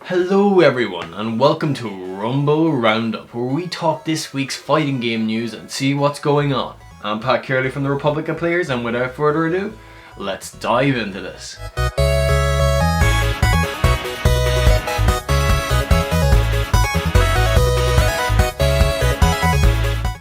Hello everyone and welcome to Rumble Roundup, where we talk this week's fighting game news and see what's going on. I'm Pat Curley from the Republic of Players, and without further ado, let's dive into this.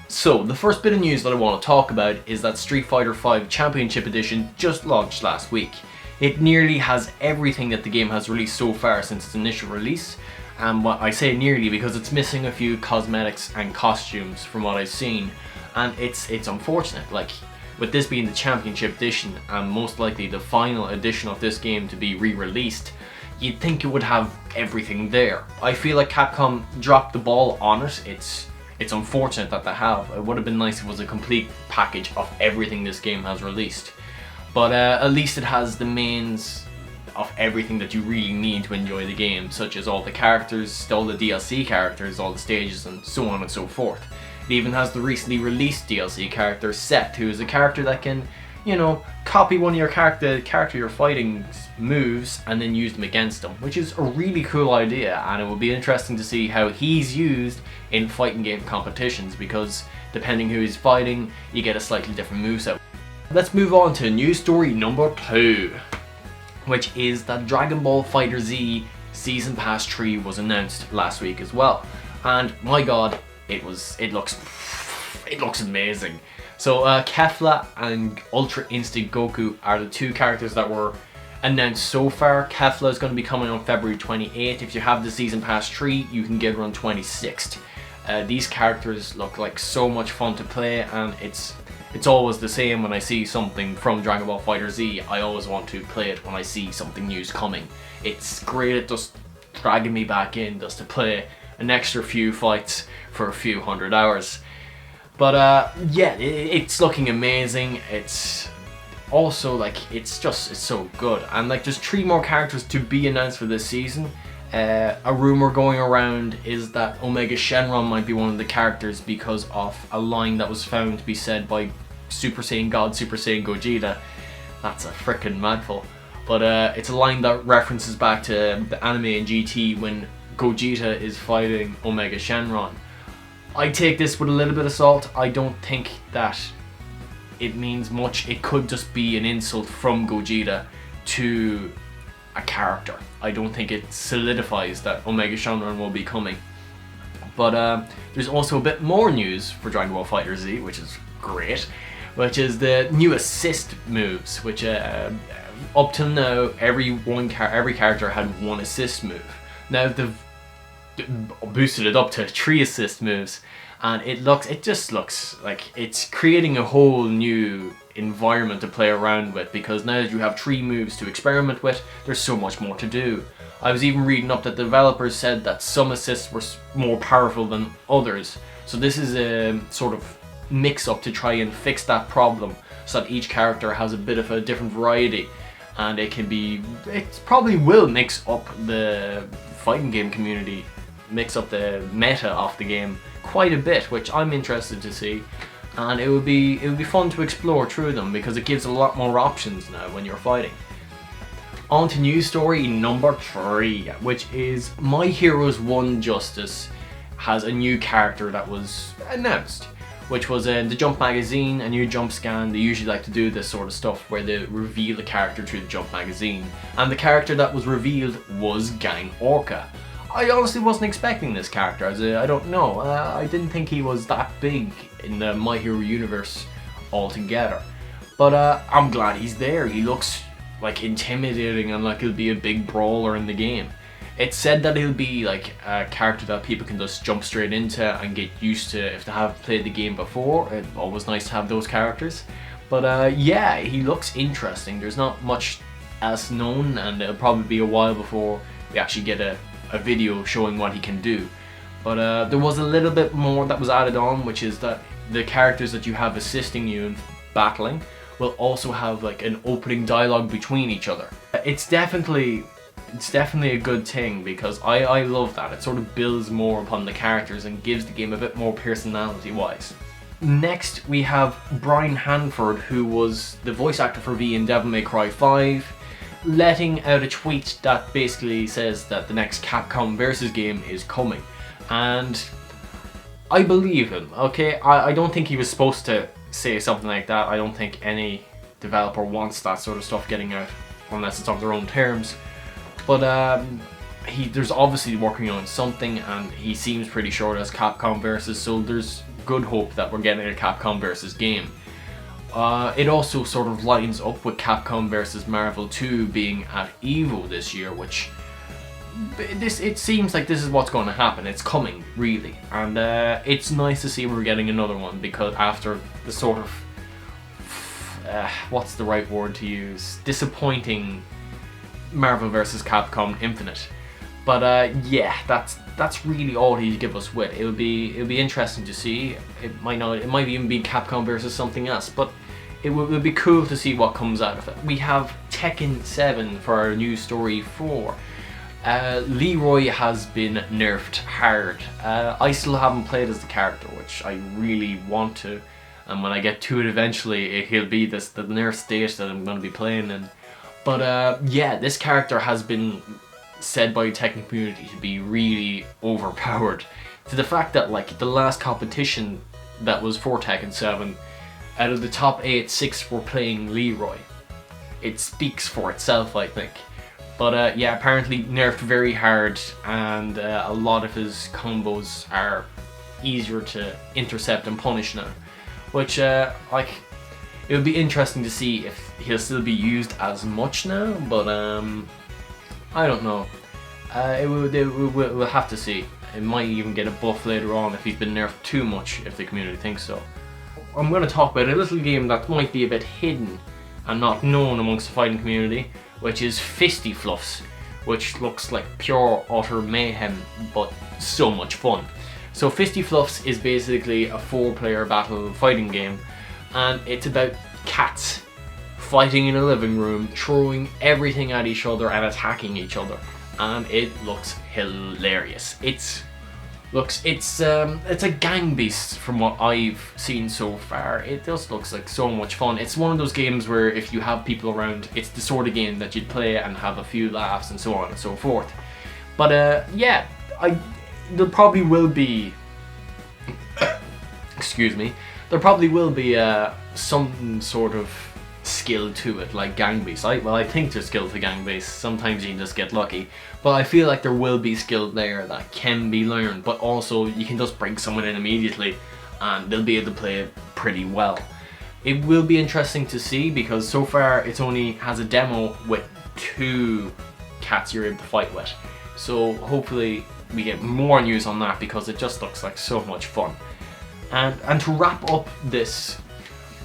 So, the first bit of news that I want to talk about is that Street Fighter V Championship Edition just launched last week. It nearly has everything that the game has released so far since its initial release, and I say nearly because it's missing a few cosmetics and costumes from what I've seen, and it's unfortunate. Like, with this being the Championship Edition and most likely the final edition of this game to be re-released, you'd think it would have everything there. I feel like Capcom dropped the ball on it. It's unfortunate that they have. It would have been nice if it was a complete package of everything this game has released. But at least it has the mains of everything that you really need to enjoy the game, such as all the characters, all the DLC characters, all the stages, and so on and so forth. It even has the recently released DLC character Seth, who is a character that can, you know, copy one of your character you're fighting moves and then use them against them, which is a really cool idea, and it will be interesting to see how he's used in fighting game competitions, because depending who he's fighting, you get a slightly different moveset. Let's move on to news story number 2, which is that Dragon Ball FighterZ Season Pass 3 was announced last week as well, and my god, it looks amazing. So Kefla and Ultra Instinct Goku are the two characters that were announced so far. Kefla is going to be coming on February 28th. If you have the Season Pass 3, you can get it on 26th. These characters look like so much fun to play, and it's always the same when I see something from Dragon Ball FighterZ. I always want to play it when I see something new's coming. It's great at just dragging me back in just to play an extra few fights for a few hundred hours. But yeah, it's looking amazing. It's also like, it's so good. And like, there's 3 more characters to be announced for this season. A rumor going around is that Omega Shenron might be one of the characters because of a line that was found to be said by Super Saiyan God, Super Saiyan Gogeta. That's a frickin' mouthful. But it's a line that references back to the anime and GT when Gogeta is fighting Omega Shenron. I take this with a little bit of salt. I don't think that it means much. It could just be an insult from Gogeta to a character. I don't think it solidifies that Omega Shenron will be coming. But there's also a bit more news for Dragon Ball FighterZ, which is great, which is the new assist moves, which up till now every character had 1 assist move. Now they've boosted it up to 3 assist moves, and it just looks like it's creating a whole new environment to play around with, because now that you have 3 moves to experiment with, there's so much more to do. I was even reading up that the developers said that some assists were more powerful than others, so this is a sort of mix up to try and fix that problem, so that each character has a bit of a different variety, and it probably will mix up the fighting game community, mix up the meta of the game quite a bit, which I'm interested to see, and it would be fun to explore through them, because it gives a lot more options now when you're fighting. On to news story number 3, which is My Heroes 1 Justice has a new character that was announced, which was in the Jump magazine, a new Jump scan. They usually like to do this sort of stuff where they reveal the character through the Jump magazine, and the character that was revealed was Gang Orca. I honestly wasn't expecting this character, I don't know, I didn't think he was that big in the My Hero universe altogether. But I'm glad he's there. He looks like intimidating and like he'll be a big brawler in the game. It's said that he'll be like a character that people can just jump straight into and get used to if they have played the game before. It's always nice to have those characters. But yeah, he looks interesting. There's not much else known, and it'll probably be a while before we actually get a video showing what he can do. But there was a little bit more that was added on, which is that the characters that you have assisting you in battling will also have like an opening dialogue between each other. It's definitely a good thing, because I love that. It sort of builds more upon the characters and gives the game a bit more personality wise. Next we have Brian Hanford, who was the voice actor for V in Devil May Cry 5. letting out a tweet that basically says that the next Capcom VS game is coming. And I believe him, okay? I don't think he was supposed to say something like that. I don't think any developer wants that sort of stuff getting out unless it's on their own terms. But there's obviously working on something, and he seems pretty sure that's Capcom VS, so there's good hope that we're getting a Capcom VS game. It also sort of lines up with Capcom vs Marvel 2 being at EVO this year, which it seems like this is what's going to happen. It's coming, really, and it's nice to see we're getting another one, because after the sort of what's the right word to use, disappointing Marvel vs Capcom Infinite. But yeah, that's really all he'd give us with. It'll be interesting to see. It might even be Capcom versus something else, but it would be cool to see what comes out of it. We have Tekken 7 for our new story 4. Leroy has been nerfed hard. I still haven't played as the character, which I really want to, and when I get to it eventually, he'll be the nerf state that I'm going to be playing in. But yeah, this character has been said by the Tekken community to be really overpowered, to the fact that like the last competition that was for Tekken 7, out of the top 8, 6 were playing Leroy. It speaks for itself, I think. But yeah, apparently nerfed very hard, and a lot of his combos are easier to intercept and punish now, which like, it would be interesting to see if he'll still be used as much now, but I don't know. We'll have to see. It might even get a buff later on if he's been nerfed too much, if the community thinks so. I'm going to talk about a little game that might be a bit hidden and not known amongst the fighting community, which is Fisti-Fluffs, which looks like pure utter mayhem, but so much fun. So Fisti-Fluffs is basically a 4-player battle fighting game, and it's about cats fighting in a living room, throwing everything at each other and attacking each other, and it looks hilarious. It's a gang beast from what I've seen so far. It just looks like so much fun. It's one of those games where if you have people around, it's the sort of game that you'd play and have a few laughs and so on and so forth. But yeah, there probably will be excuse me, there probably will be some sort of skill to it, like gang beasts. I think there's skill to gang beasts. Sometimes you can just get lucky, but I feel like there will be skill there that can be learned, but also you can just bring someone in immediately and they'll be able to play it pretty well. It will be interesting to see, because so far it only has a demo with 2 cats you're able to fight with, so hopefully we get more news on that, because it just looks like so much fun. And to wrap up this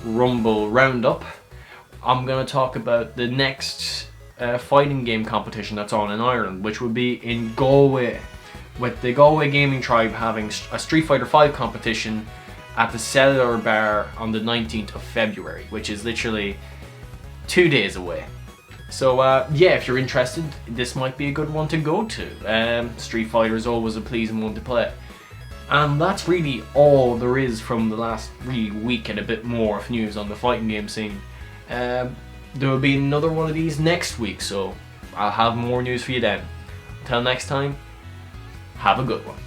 Rumble Roundup, I'm going to talk about the next fighting game competition that's on in Ireland, which would be in Galway, with the Galway Gaming Tribe having a Street Fighter V competition at the Cellular Bar on the 19th of February, which is literally 2 days away. So yeah, if you're interested, this might be a good one to go to. Street Fighter is always a pleasing one to play. And that's really all there is from the last really week and a bit more of news on the fighting game scene. There will be another one of these next week, so I'll have more news for you then. Until next time, have a good one.